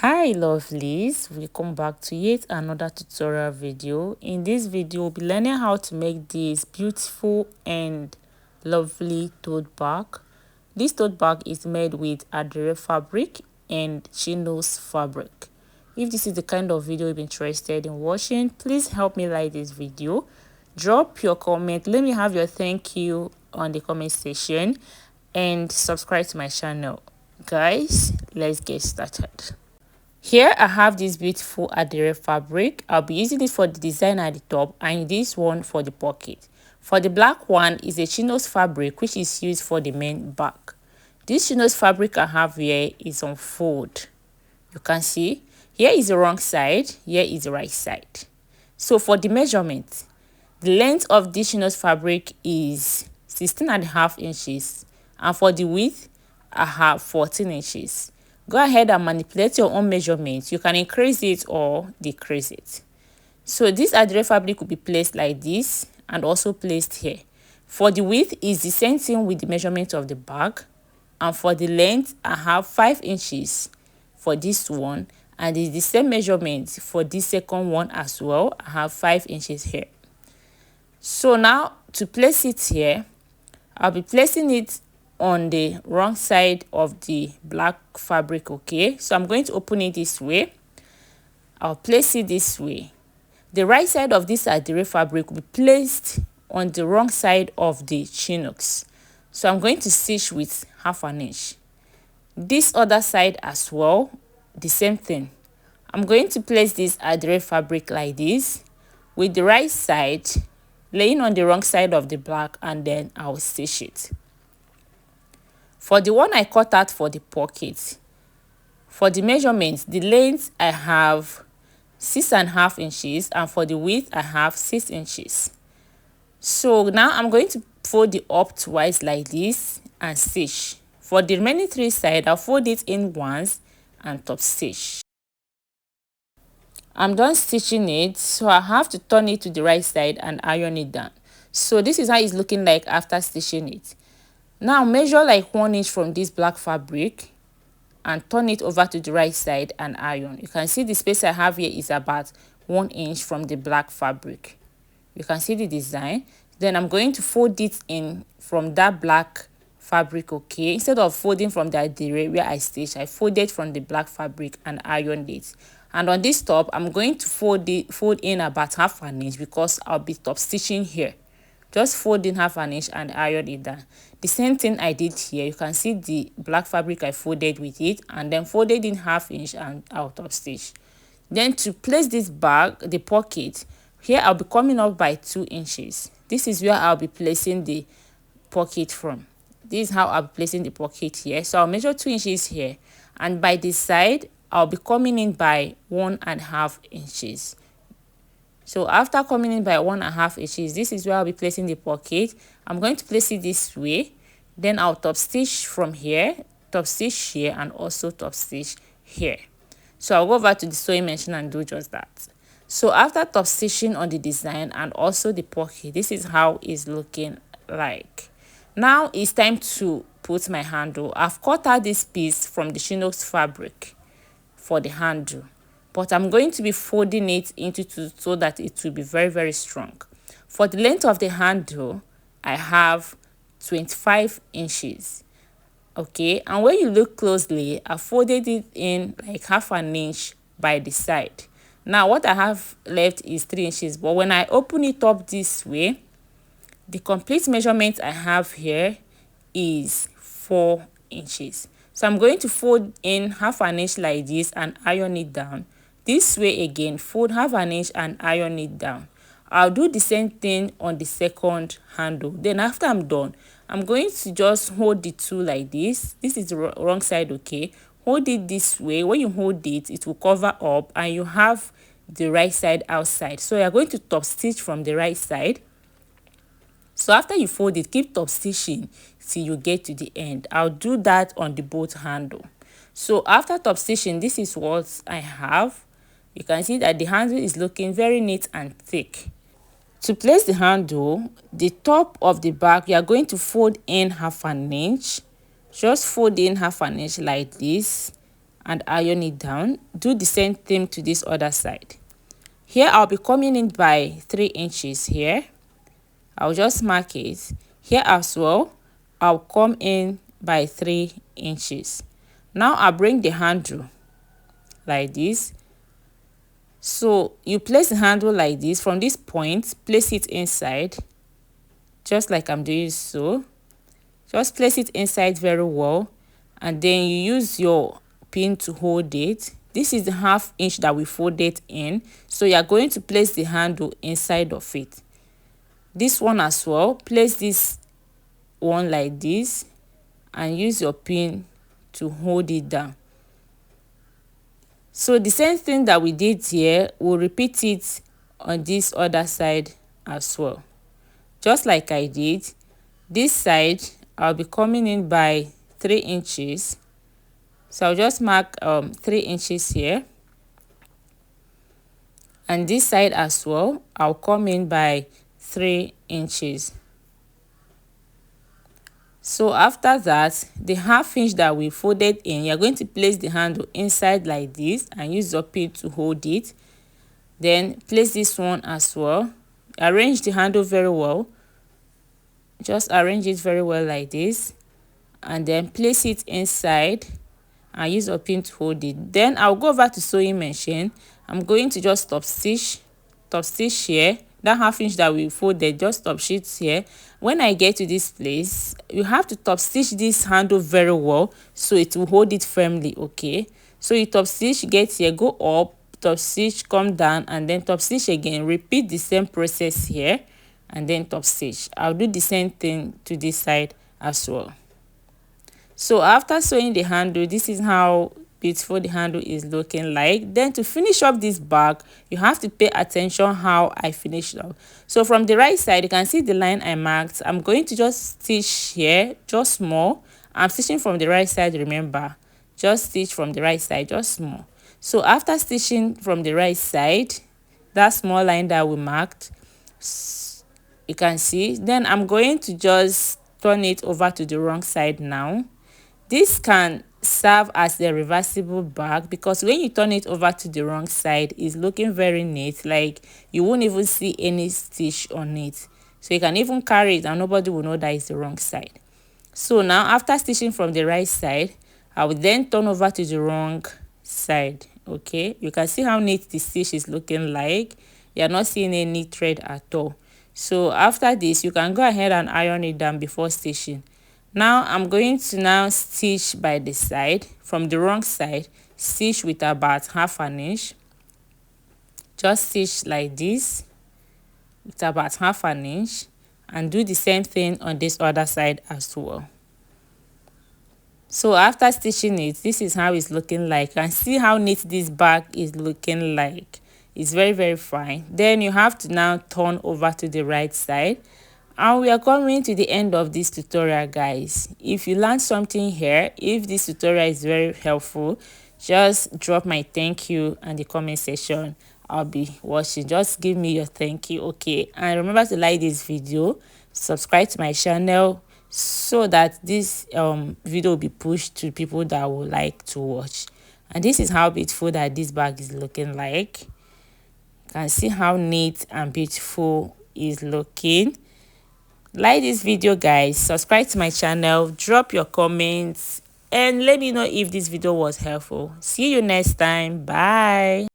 Hi lovelies, welcome back to yet another tutorial video. In this video we'll be learning how to make this beautiful and lovely tote bag. This tote bag is made with Adire fabric and Chinos fabric. If this is the kind of video you're interested in watching, please help me like this video, drop your comment, let me have your thank you on the comment section, and subscribe to my channel. Guys, let's get started. Here I have this beautiful Adire fabric. I'll be using it for the design at the top and this one for the pocket. For the black one is a Chinos fabric which is used for the main back. This Chinos fabric I have here is on fold. You can see here is the wrong side, here is the right side. So for the measurement, the length of this Chinos fabric is 16.5 inches and for the width I have 14 inches. Go ahead and manipulate your own measurements. You can increase it or decrease it. So this Adire fabric will be placed like this and also placed here. For the width is the same thing with the measurement of the bag. And for the length, I have 5 inches for this one. And it's the same measurement for this second one as well. I have 5 inches here. So now to place it here, I'll be placing it on the wrong side of the black fabric. Okay, so I'm going to open it this way. I'll place it this way. The right side of this Adire fabric will be placed on the wrong side of the Chinos. So I'm going to stitch with 1/2 inch. This other side as well, the same thing. I'm going to place this Adire fabric like this with the right side laying on the wrong side of the black, and then I'll stitch it. For the one I cut out for the pocket, for the measurements, the length I have 6.5 inches and for the width I have 6 inches. So now I'm going to fold it up twice like this and stitch. For the remaining 3 sides, I'll fold it in once and top stitch. I'm done stitching it, so I have to turn it to the right side and iron it down. So this is how it's looking like after stitching it. Now measure like 1 inch from this black fabric and turn it over to the right side and iron. You can see the space I have here is about 1 inch from the black fabric. You can see the design. Then I'm going to fold it in from that black fabric. Okay, instead of folding from the Adire where I stitched, I folded from the black fabric and ironed it. And on this top, I'm going to fold in about 1/2 inch because I'll be top stitching here. Just fold in 1/2 inch and iron it down. The same thing I did here. You can see the black fabric I folded with it and then folded in 1/2 inch and out of stitch. Then to place this bag, the pocket, here I'll be coming up by 2 inches. This is where I'll be placing the pocket from. This is how I'll be placing the pocket here. So I'll measure 2 inches here, and by this side I'll be coming in by 1.5 inches. So after coming in by 1.5 inches, this is where I'll be placing the pocket. I'm going to place it this way. Then I'll top stitch from here, top stitch here, and also top stitch here. So I'll go over to the sewing machine and do just that. So after top stitching on the design and also the pocket, this is how it's looking like. Now it's time to put my handle. I've cut out this piece from the Chinos fabric for the handle, but I'm going to be folding it into two so that it will be very strong. For the length of the handle, I have 25 inches. Okay, and when you look closely, I folded it in like 1/2 inch by the side. Now what I have left is 3 inches, but when I open it up this way, the complete measurement I have here is 4 inches. So I'm going to fold in 1/2 inch like this and iron it down. This way again, fold 1/2 inch and iron it down. I'll do the same thing on the second handle. Then after I'm done, I'm going to just hold the two like this. This is the wrong side, okay? Hold it this way. When you hold it, it will cover up and you have the right side outside. So you're going to top stitch from the right side. So after you fold it, keep top stitching till you get to the end. I'll do that on the both handle. So after top stitching, this is what I have. You can see that the handle is looking very neat and thick. To place the handle, the top of the bag, you are going to fold in 1/2 inch. Just fold in 1/2 inch like this. and iron it down. Do the same thing to this other side. Here I'll be coming in by 3 inches here. I'll just mark it. Here as well, I'll come in by 3 inches. Now I'll bring the handle like this. So you place the handle like this. From this point, place it inside, just like I'm doing so. Just place it inside very well, and then you use your pin to hold it. This is the 1/2 inch that we folded in, so you are going to place the handle inside of it. This one as well, place this one like this and use your pin to hold it down. So the same thing that we did here, we'll repeat it on this other side as well. Just like I did, this side I'll be coming in by 3 inches. So I'll just mark 3 inches here. And this side as well, I'll come in by 3 inches. So after that, the 1/2 inch that we folded in, you're going to place the handle inside like this and use your pin to hold it. Then place this one as well. Arrange the handle very well. Just arrange it very well like this. And then place it inside and use your pin to hold it. Then I'll go over to sewing machine. I'm going to just top stitch here. That 1/2 inch that we folded, just top stitch here. When I get to this place, you have to top stitch this handle very well so it will hold it firmly. Okay, so you top stitch, get here, go up, top stitch, come down, and then top stitch again. Repeat the same process here and then top stitch. I'll do the same thing to this side as well. So after sewing the handle, this is how beautiful the handle is looking like. Then to finish up this bag, you have to pay attention how I finished up. So from the right side, you can see the line I marked. I'm going to just stitch here, just small. I'm stitching from the right side, remember. Just stitch from the right side, just small. So after stitching from the right side, that small line that we marked, you can see, then I'm going to just turn it over to the wrong side now. This can serve as the reversible bag, because when you turn it over to the wrong side, it's looking very neat, like you won't even see any stitch on it. So you can even carry it and nobody will know that it's the wrong side. So now after stitching from the right side, I will then turn over to the wrong side. Okay, you can see how neat the stitch is looking like. You're not seeing any thread at all. So after this, you can go ahead and iron it down before stitching. Now I'm going to now stitch by the side. From the wrong side, stitch with about 1/2 inch. Just stitch like this with about 1/2 inch, and do the same thing on this other side as well. So after stitching it, this is how it's looking like. And see how neat this bag is looking like. It's very, very fine. Then you have to now turn over to the right side. And we are coming to the end of this tutorial, guys. If you learned something here, if this tutorial is very helpful, just drop my thank you in the comment section. I'll be watching. Just give me your thank you, okay? And remember to like this video, subscribe to my channel, so that this video will be pushed to people that would like to watch. And this is how beautiful that this bag is looking like. You can see how neat and beautiful it's looking. Like this video, guys, subscribe to my channel, drop your comments, and let me know if this video was helpful. See you next time. Bye.